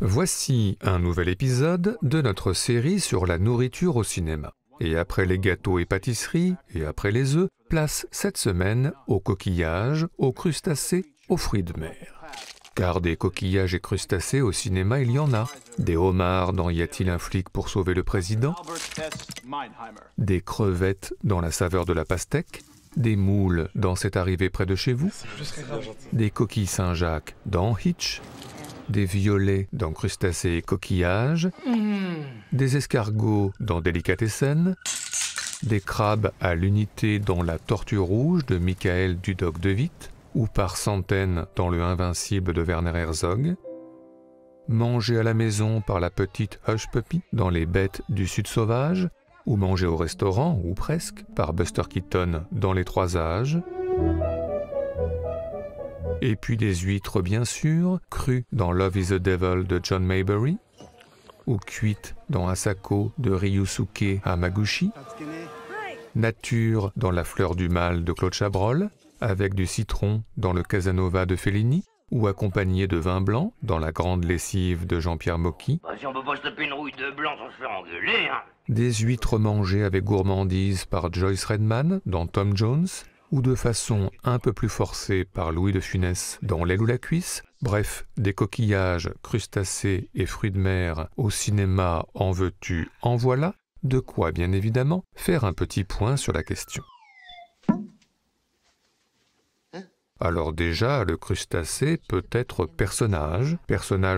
Voici un nouvel épisode de notre série sur la nourriture au cinéma. Et après les gâteaux et pâtisseries, et après les œufs, place cette semaine aux coquillages, aux crustacés, aux fruits de mer. Car des coquillages et crustacés au cinéma, il y en a. Des homards dans Y a-t-il un flic pour sauver le président? Des crevettes dans La saveur de la pastèque? Des moules dans C'est arrivé près de chez vous? Des coquilles Saint-Jacques dans Hitch? Des violets dans Crustacés et coquillages? Des escargots dans Délicatessen? Des crabes à l'unité dans La tortue rouge de Michael Dudok de Witt? Ou par centaines dans Le Invincible de Werner Herzog? Manger à la maison par la petite Hush Puppy dans Les bêtes du Sud sauvage? Ou manger au restaurant, ou presque, par Buster Keaton dans Les trois âges? Et puis des huîtres bien sûr, crues dans Love is a Devil de John Maybury? Ou cuites dans Asako de Ryusuke Hamaguchi? Nature dans La fleur du mal de Claude Chabrol? Avec du citron dans Le Casanova de Fellini? Ou accompagné de vin blanc dans La grande lessive de Jean-Pierre Mocky? Si on peut pas se taper une rouille de blanc sans se faire engueuler, hein. Des huîtres mangées avec gourmandise par Joyce Redman dans Tom Jones? Ou de façon un peu plus forcée par Louis de Funès dans L'aile ou la cuisse? Bref, des coquillages, crustacés et fruits de mer au cinéma, en veux-tu, en voilà? De quoi, bien évidemment, faire un petit point sur la question. Alors déjà, le crustacé peut être personnage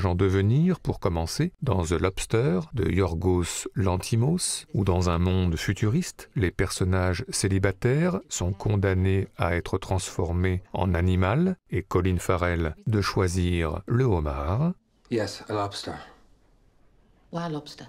en devenir pour commencer, dans The Lobster de Yorgos Lanthimos, ou dans un monde futuriste, les personnages célibataires sont condamnés à être transformés en animal, et Colin Farrell de choisir le homard. Yes, a lobster. Why a lobster?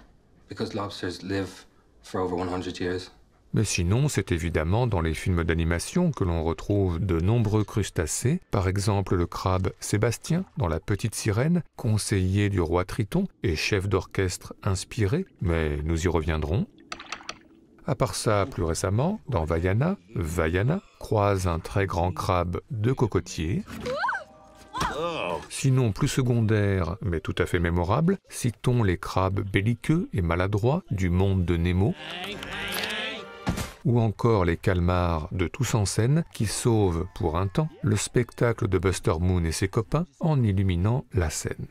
Because lobsters live for over 100 years. Mais sinon, c'est évidemment dans les films d'animation que l'on retrouve de nombreux crustacés, par exemple le crabe Sébastien dans La Petite Sirène, conseiller du roi Triton et chef d'orchestre inspiré, mais nous y reviendrons. À part ça, plus récemment, dans Vaiana croise un très grand crabe de cocotier. Sinon, plus secondaire, mais tout à fait mémorable, citons les crabes belliqueux et maladroits du monde de Nemo, ou encore les calmars de Tous en scène qui sauvent, pour un temps, le spectacle de Buster Moon et ses copains en illuminant la scène.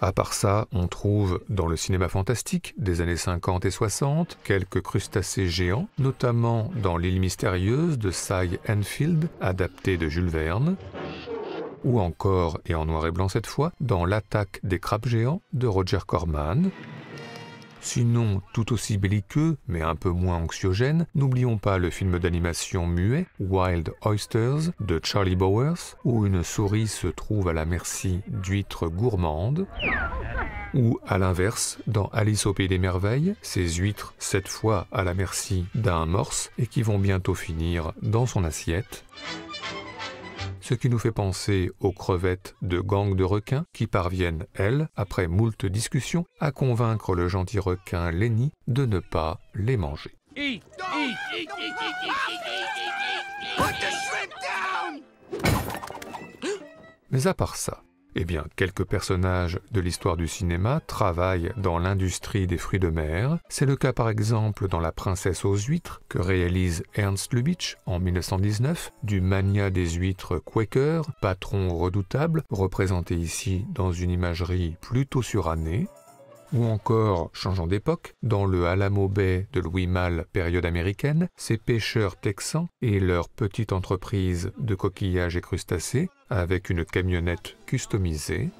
À part ça, on trouve dans le cinéma fantastique des années 50 et 60 quelques crustacés géants, notamment dans L'île mystérieuse de Cy Enfield, adapté de Jules Verne, ou encore, et en noir et blanc cette fois, dans L'attaque des crabes géants de Roger Corman. Sinon, tout aussi belliqueux, mais un peu moins anxiogène, n'oublions pas le film d'animation muet Wild Oysters de Charlie Bowers, où une souris se trouve à la merci d'huîtres gourmandes. Ou à l'inverse, dans Alice au pays des merveilles, ces huîtres, cette fois à la merci d'un morse, et qui vont bientôt finir dans son assiette. Ce qui nous fait penser aux crevettes de gangs de requins qui parviennent, elles, après moult discussions, à convaincre le gentil requin Lenny de ne pas les manger. Mais à part ça, eh bien, quelques personnages de l'histoire du cinéma travaillent dans l'industrie des fruits de mer. C'est le cas par exemple dans La princesse aux huîtres, que réalise Ernst Lubitsch en 1919, du magnat des huîtres Quaker, patron redoutable, représenté ici dans une imagerie plutôt surannée. Ou encore, changeant d'époque, dans le Alamo Bay de Louis Malle, période américaine, ces pêcheurs texans et leur petite entreprise de coquillages et crustacés, avec une camionnette customisée.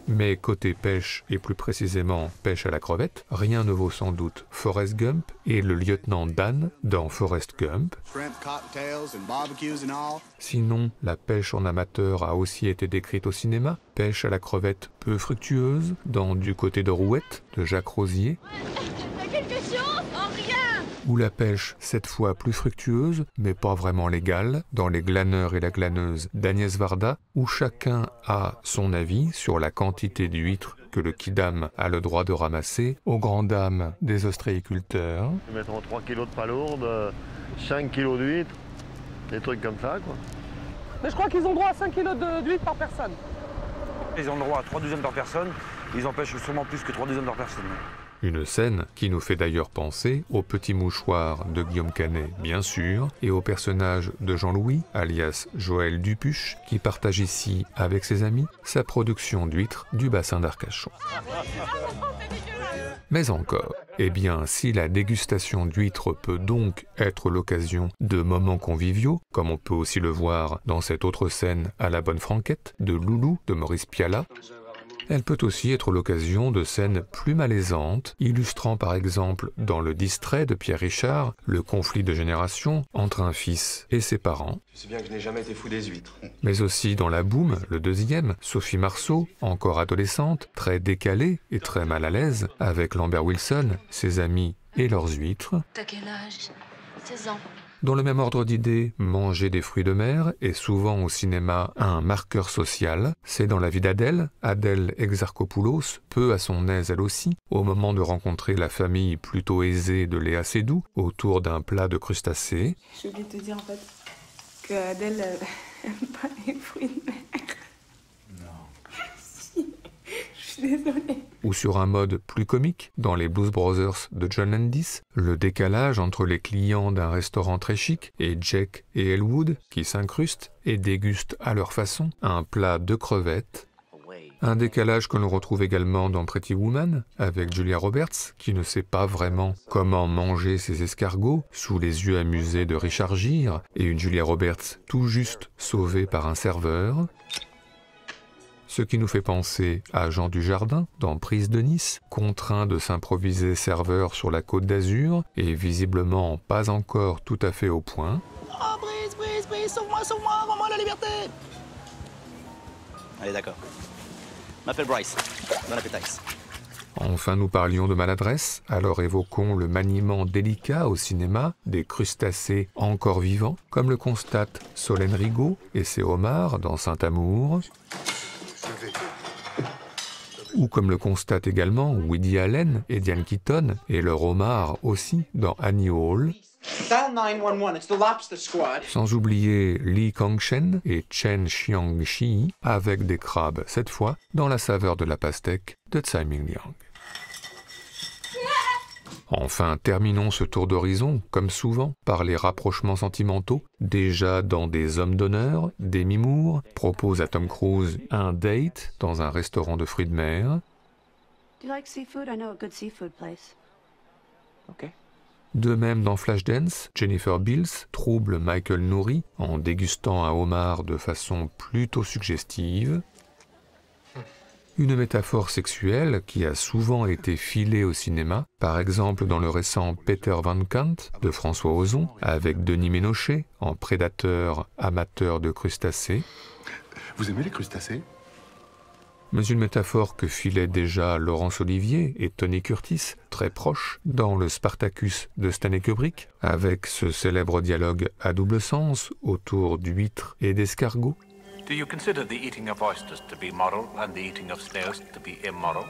Mais côté pêche, et plus précisément pêche à la crevette, rien ne vaut sans doute Forrest Gump et le lieutenant Dan dans Forrest Gump. Sinon, la pêche en amateur a aussi été décrite au cinéma, pêche à la crevette peu fructueuse dans Du côté de Rouette de Jacques Rosier. Ou la pêche, cette fois plus fructueuse, mais pas vraiment légale, dans Les glaneurs et la glaneuse d'Agnès Varda, où chacun a son avis sur la quantité d'huîtres que le quidam a le droit de ramasser, aux grandes dames des ostréiculteurs. Ils mettront 3 kilos de palourdes, 5 kilos d'huîtres, des trucs comme ça, quoi. Mais je crois qu'ils ont droit à 5 kilos d'huîtres par personne. Ils ont le droit à 3 douzaines par personne, ils en pêchent sûrement plus que 3 douzaines par personne. Une scène qui nous fait d'ailleurs penser au petit mouchoir de Guillaume Canet, bien sûr, et au personnage de Jean-Louis, alias Joël Dupuche, qui partage ici, avec ses amis, sa production d'huîtres du bassin d'Arcachon. Mais encore, eh bien, si la dégustation d'huîtres peut donc être l'occasion de moments conviviaux, comme on peut aussi le voir dans cette autre scène à la Bonne Franquette, de Loulou, de Maurice Pialat, elle peut aussi être l'occasion de scènes plus malaisantes, illustrant par exemple dans Le Distrait de Pierre Richard le conflit de génération entre un fils et ses parents. Tu sais bien que je n'ai jamais été fou des huîtres. Mais aussi dans La Boum, le deuxième, Sophie Marceau, encore adolescente, très décalée et très mal à l'aise, avec Lambert Wilson, ses amis et leurs huîtres. T'as quel âge? 16 ans. Dans le même ordre d'idées, manger des fruits de mer est souvent au cinéma un marqueur social. C'est dans La vie d'Adèle, Adèle Exarchopoulos, peu à son aise elle aussi, au moment de rencontrer la famille plutôt aisée de Léa Seydoux, autour d'un plat de crustacés. J'ai oublié de te dire en fait que Adèle aime pas les fruits de mer. Non. Si, je suis désolée. Ou sur un mode plus comique, dans les Blues Brothers de John Landis, le décalage entre les clients d'un restaurant très chic et Jack et Elwood qui s'incrustent et dégustent à leur façon un plat de crevettes. Un décalage que l'on retrouve également dans Pretty Woman, avec Julia Roberts, qui ne sait pas vraiment comment manger ses escargots, sous les yeux amusés de Richard Gere, et une Julia Roberts tout juste sauvée par un serveur. Ce qui nous fait penser à Jean Dujardin dans Prise de Nice, contraint de s'improviser serveur sur la Côte d'Azur et visiblement pas encore tout à fait au point. Oh, Brice, sauve-moi, rends-moi la liberté! Allez, d'accord. Je m'appelle Bryce. Bon appétit. Enfin, nous parlions de maladresse, alors évoquons le maniement délicat au cinéma des crustacés encore vivants, comme le constate Solène Rigaud et ses homards dans Saint-Amour. Ou comme le constate également Woody Allen et Diane Keaton, et leur homard aussi dans Annie Hall. Sans oublier Lee Kang-chen et Chen Xiang-chi, avec des crabes, cette fois, dans la saveur de la pastèque de Tsai Ming-liang. Enfin, terminons ce tour d'horizon, comme souvent, par les rapprochements sentimentaux. Déjà dans Des hommes d'honneur, Demi Moore propose à Tom Cruise un date dans un restaurant de fruits de mer. De même dans Flashdance, Jennifer Beals trouble Michael Nouri en dégustant un homard de façon plutôt suggestive. Une métaphore sexuelle qui a souvent été filée au cinéma, par exemple dans le récent Peter Van Kant de François Ozon, avec Denis Ménochet en prédateur amateur de crustacés. Vous aimez les crustacés? Mais une métaphore que filaient déjà Laurence Olivier et Tony Curtis, très proches, dans le Spartacus de Stanley Kubrick, avec ce célèbre dialogue à double sens autour d'huîtres et d'escargots. Do you consider the eating of oysters to be moral and the eating of snails to be immoral?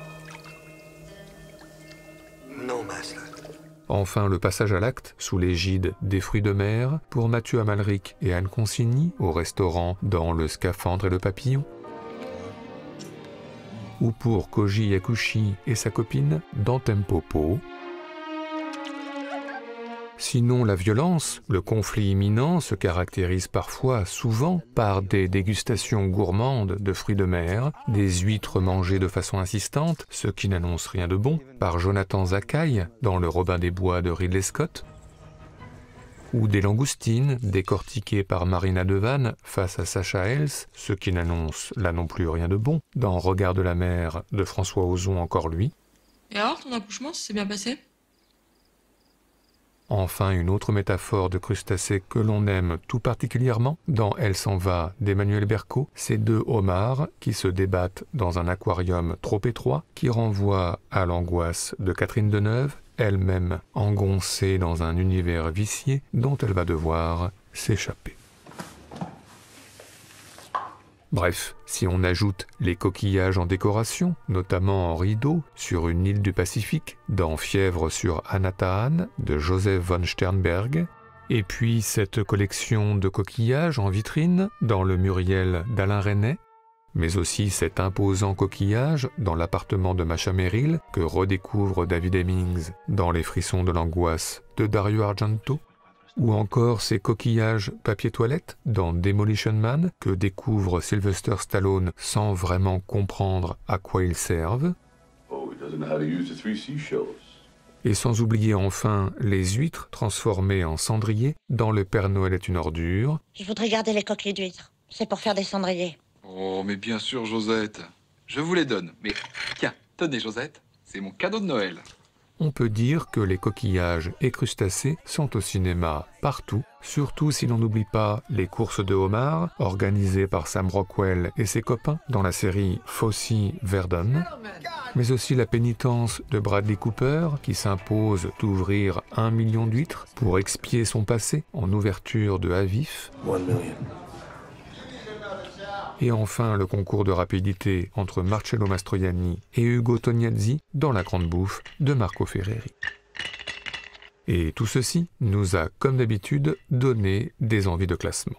Non, master. Enfin, le passage à l'acte, sous l'égide des fruits de mer, pour Mathieu Amalric et Anne Consigny, au restaurant dans Le Scaphandre et le Papillon. Ou pour Koji Yakushi et sa copine dans Tempopo. Sinon, la violence, le conflit imminent se caractérise parfois, souvent, par des dégustations gourmandes de fruits de mer, des huîtres mangées de façon insistante, ce qui n'annonce rien de bon, par Jonathan Zakaï dans Le Robin des Bois de Ridley Scott, ou des langoustines décortiquées par Marina Devanne face à Sacha Hels, ce qui n'annonce là non plus rien de bon, dans Regard de la mer de François Ozon encore lui. Et alors, ton accouchement, ça s'est bien passé ? Enfin, une autre métaphore de crustacés que l'on aime tout particulièrement, dans Elle s'en va d'Emmanuel Berco, ces deux homards qui se débattent dans un aquarium trop étroit, qui renvoie à l'angoisse de Catherine Deneuve, elle-même engoncée dans un univers vicié dont elle va devoir s'échapper. Bref, si on ajoute les coquillages en décoration, notamment en rideau, sur une île du Pacifique, dans Fièvre sur Anatahan de Joseph von Sternberg, et puis cette collection de coquillages en vitrine dans le Muriel d'Alain Resnais, mais aussi cet imposant coquillage dans l'appartement de Masha Merrill que redécouvre David Hemmings dans Les frissons de l'angoisse de Dario Argento, ou encore ces coquillages papier toilette dans Demolition Man que découvre Sylvester Stallone sans vraiment comprendre à quoi ils servent. Et sans oublier enfin les huîtres transformées en cendriers dans Le Père Noël est une ordure. Je voudrais garder les coquilles d'huîtres. C'est pour faire des cendriers. Oh, mais bien sûr, Josette. Je vous les donne. Mais tiens, tenez, Josette, c'est mon cadeau de Noël. On peut dire que les coquillages et crustacés sont au cinéma partout, surtout si l'on n'oublie pas les courses de homards organisées par Sam Rockwell et ses copains dans la série Fosse-Verdon, mais aussi la pénitence de Bradley Cooper qui s'impose d'ouvrir 1 million d'huîtres pour expier son passé en ouverture de Avif. 1 million. Et enfin le concours de rapidité entre Marcello Mastroianni et Ugo Tognazzi dans La Grande Bouffe de Marco Ferreri. Et tout ceci nous a, comme d'habitude, donné des envies de classement.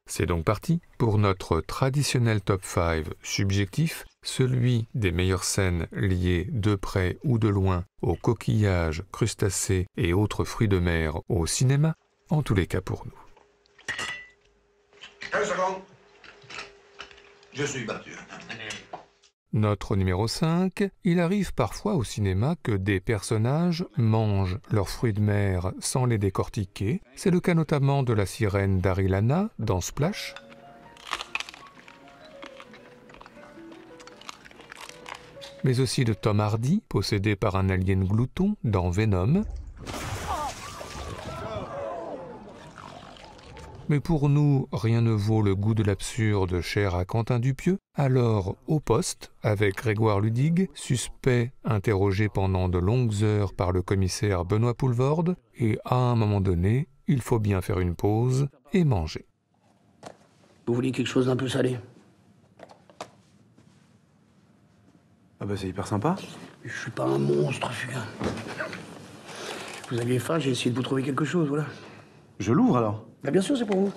C'est donc parti pour notre traditionnel top 5 subjectif, celui des meilleures scènes liées de près ou de loin aux coquillages, crustacés et autres fruits de mer au cinéma, en tous les cas pour nous. 15 secondes. Je suis battu. Notre numéro 5, il arrive parfois au cinéma que des personnages mangent leurs fruits de mer sans les décortiquer. C'est le cas notamment de la sirène Daryl Hannah dans Splash. Mais aussi de Tom Hardy, possédé par un alien glouton dans Venom. Mais pour nous, rien ne vaut le goût de l'absurde cher à Quentin Dupieux. Alors, au poste, avec Grégoire Ludig, suspect interrogé pendant de longues heures par le commissaire Benoît Poulvorde, et à un moment donné, il faut bien faire une pause et manger. Vous voulez quelque chose d'un peu salé? Ah bah c'est hyper sympa. Je suis pas un monstre, fugain. Vous aviez faim, j'ai essayé de vous trouver quelque chose, voilà. Je l'ouvre alors? Bah bien sûr, c'est pour vous.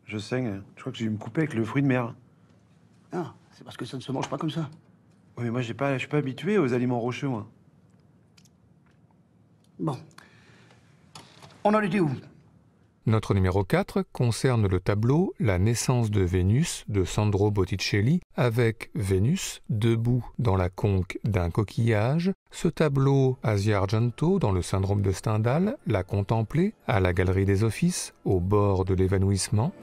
Je saigne. Je crois que j'ai dû me couper avec le fruit de mer. Ah, c'est parce que ça ne se mange pas comme ça. Oui, mais moi, je suis pas habitué aux aliments rocheux, moi. Bon. On en était où? Notre numéro 4 concerne le tableau La naissance de Vénus de Sandro Botticelli avec Vénus debout dans la conque d'un coquillage. Ce tableau, Asia Argento dans le syndrome de Stendhal l'a contemplé à la Galerie des Offices au bord de l'évanouissement.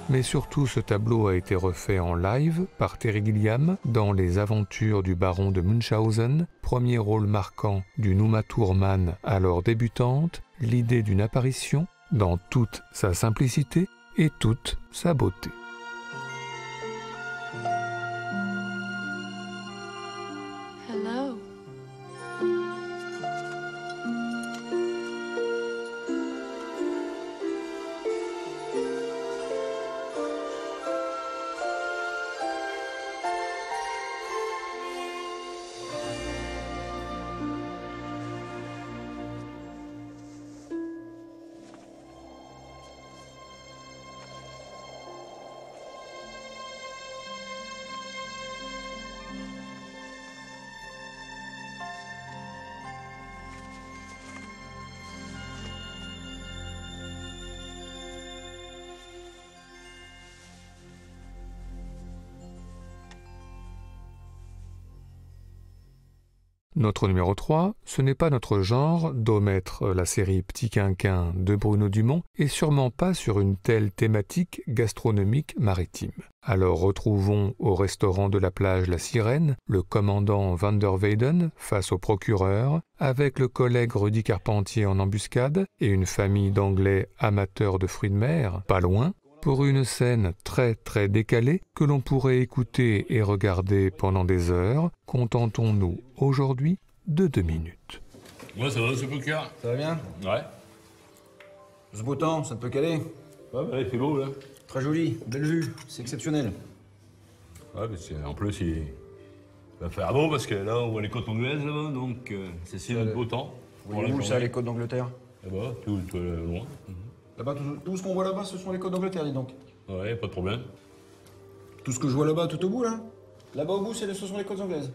Mais surtout, ce tableau a été refait en live par Terry Gilliam dans Les Aventures du baron de Munchausen, premier rôle marquant d'une Uma Thurman alors débutante, l'idée d'une apparition dans toute sa simplicité et toute sa beauté. Hello. Notre numéro 3, ce n'est pas notre genre d'omettre la série Petit Quinquin de Bruno Dumont et sûrement pas sur une telle thématique gastronomique maritime. Alors retrouvons au restaurant de la plage La Sirène le commandant Van der Weyden face au procureur avec le collègue Rudy Carpentier en embuscade et une famille d'Anglais amateurs de fruits de mer, pas loin, pour une scène très très décalée que l'on pourrait écouter et regarder pendant des heures. Contentons-nous aujourd'hui de 2 minutes. Ouais, ça va, c'est peu clair. Ça va bien? Ouais. Ce beau temps, ça te peut caler? Ouais, bah, il fait beau, là. Très joli, belle vue, c'est exceptionnel. Ouais, parce qu'en plus, il va faire beau, parce que là, on voit les côtes anglaises, là-bas, donc c'est notre beau temps. Vous voyez où ça, les côtes d'Angleterre? Là-bas, tout loin. Là-bas, tout ce qu'on voit là-bas, ce sont les côtes d'Angleterre, dis donc. Ouais, pas de problème. Tout ce que je vois là-bas, tout au bout, là? Là-bas, au bout, ce sont les côtes anglaises.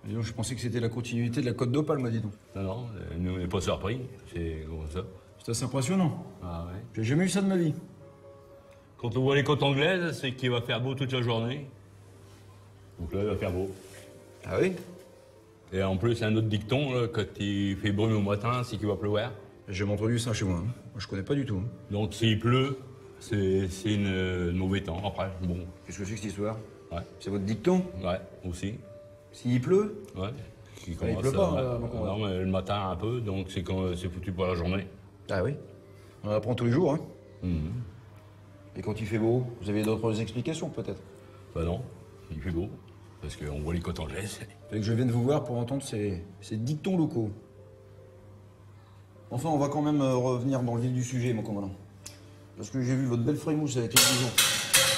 Dis donc, je pensais que c'était la continuité de la côte d'Opale, m'a dit donc. Non, nous, on n'est pas surpris. C'est comme ça. C'est assez impressionnant. Ah ouais. J'ai jamais eu ça de ma vie. Quand on voit les côtes anglaises, c'est qu'il va faire beau toute la journée. Donc là, il va faire beau. Ah oui? Et en plus, un autre dicton, là, quand il fait brume au matin, c'est qu'il va pleuvoir. J'ai jamais entendu ça chez moi. Hein. Moi, je connais pas du tout. Hein. Donc s'il pleut, c'est une mauvais temps après. Bon. Qu'est-ce que c'est que cette histoire? Ouais. C'est votre dicton? Ouais, aussi. S'il pleut? Ouais. Il pleut pas, non, mais le matin un peu, donc c'est foutu pour la journée. Ah oui? On en apprend tous les jours, hein? Et quand il fait beau, vous avez d'autres explications, peut-être? Bah non, il fait beau, parce qu'on voit les côtes anglaises. Fait que je vienne vous voir pour entendre ces dictons locaux. Enfin, on va quand même revenir dans le vif du sujet, mon commandant. Parce que j'ai vu votre belle frémousse avec les pigeons.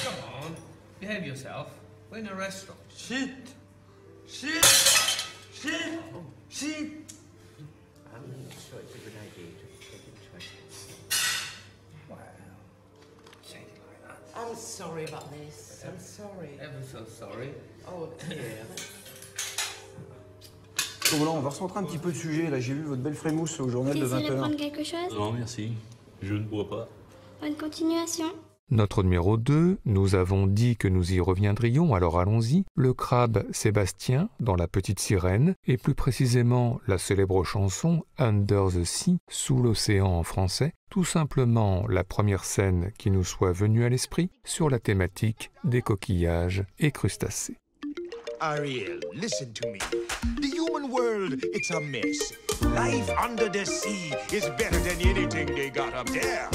Come on, behave yourself. We're in a restaurant. Shit! Shit! Shit! Shit! I'm sure it's a good idea to take it twice. Well, say it like that. I'm sorry about this. I'm sorry. Ever so sorry. Oh dear. Commandant, on va recentrer un petit peu de sujet. Là, j'ai vu votre belle frémousse au journal de 20h. Vous voulez prendre quelque chose? Non, merci. Je ne bois pas. Bonne continuation. Notre numéro 2, nous avons dit que nous y reviendrions, alors allons-y. Le crabe Sébastien, dans La Petite Sirène, et plus précisément la célèbre chanson Under the Sea, sous l'océan en français, tout simplement la première scène qui nous soit venue à l'esprit sur la thématique des coquillages et crustacés. Ariel, listen to me. The human world, it's a mess. Life under the sea is better than anything they got up there.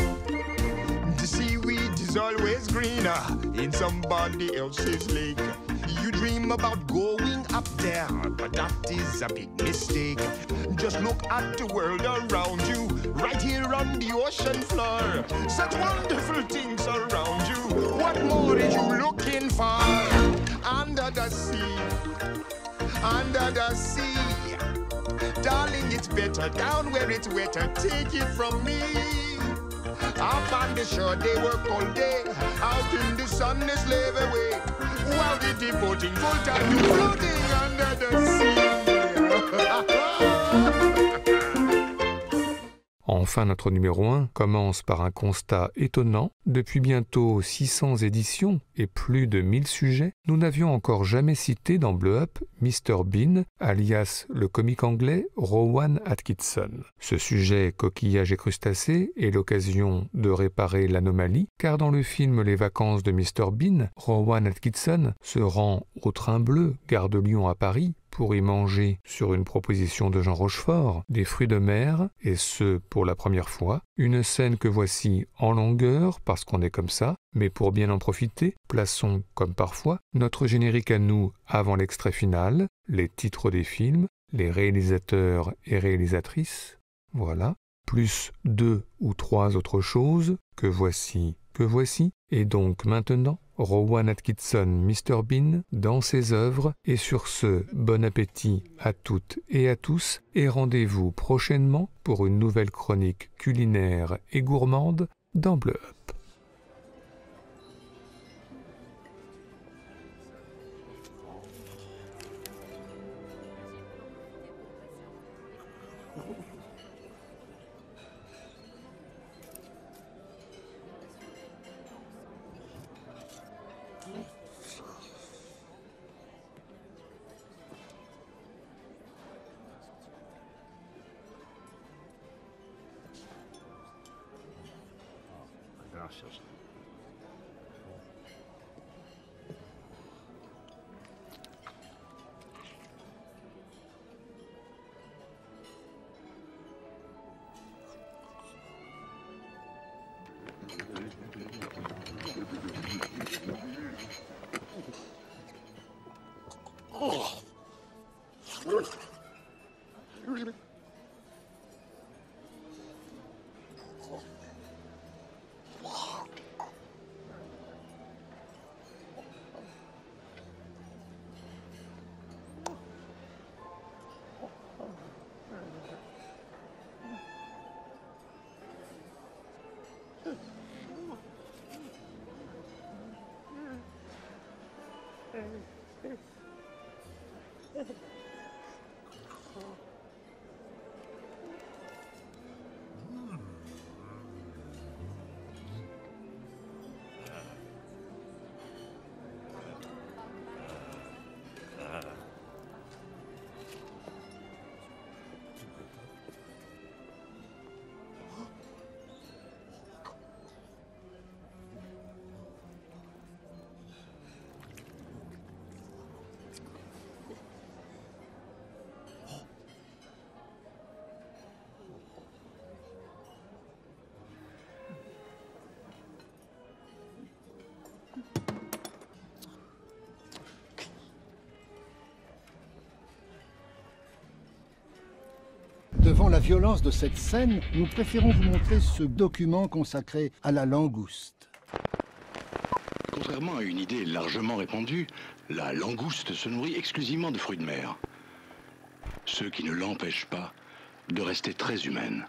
The seaweed is always greener in somebody else's lake. You dream about going up there, but that is a big mistake. Just look at the world around you, right here on the ocean floor. Such wonderful things around you. What more are you looking for? Under the sea, under the sea. Darling, it's better down where it's wetter. Take it from me. Up on the shore, they work all day. Out in the sun, they slave away. While they're devoting full time to floating under the sea. Enfin, notre numéro 1 commence par un constat étonnant. Depuis bientôt 600 éditions et plus de 1000 sujets, nous n'avions encore jamais cité dans Blow Up Mr. Bean, alias le comique anglais Rowan Atkinson. Ce sujet coquillage et crustacés est l'occasion de réparer l'anomalie, car dans le film Les vacances de Mr. Bean, Rowan Atkinson se rend au Train Bleu, gare de Lyon à Paris, pour y manger, sur une proposition de Jean Rochefort, des fruits de mer, et ce, pour la première fois, une scène que voici en longueur, parce qu'on est comme ça, mais pour bien en profiter, plaçons, comme parfois, notre générique à nous avant l'extrait final, les titres des films, les réalisateurs et réalisatrices, voilà, plus 2 ou 3 autres choses, que voici, et donc maintenant, Rowan Atkinson, Mr. Bean, dans ses œuvres, et sur ce, bon appétit à toutes et à tous, et rendez-vous prochainement pour une nouvelle chronique culinaire et gourmande dans Blow Up. Gracias. Devant la violence de cette scène, nous préférons vous montrer ce document consacré à la langouste. Contrairement à une idée largement répandue, la langouste se nourrit exclusivement de fruits de mer. Ce qui ne l'empêche pas de rester très humaine.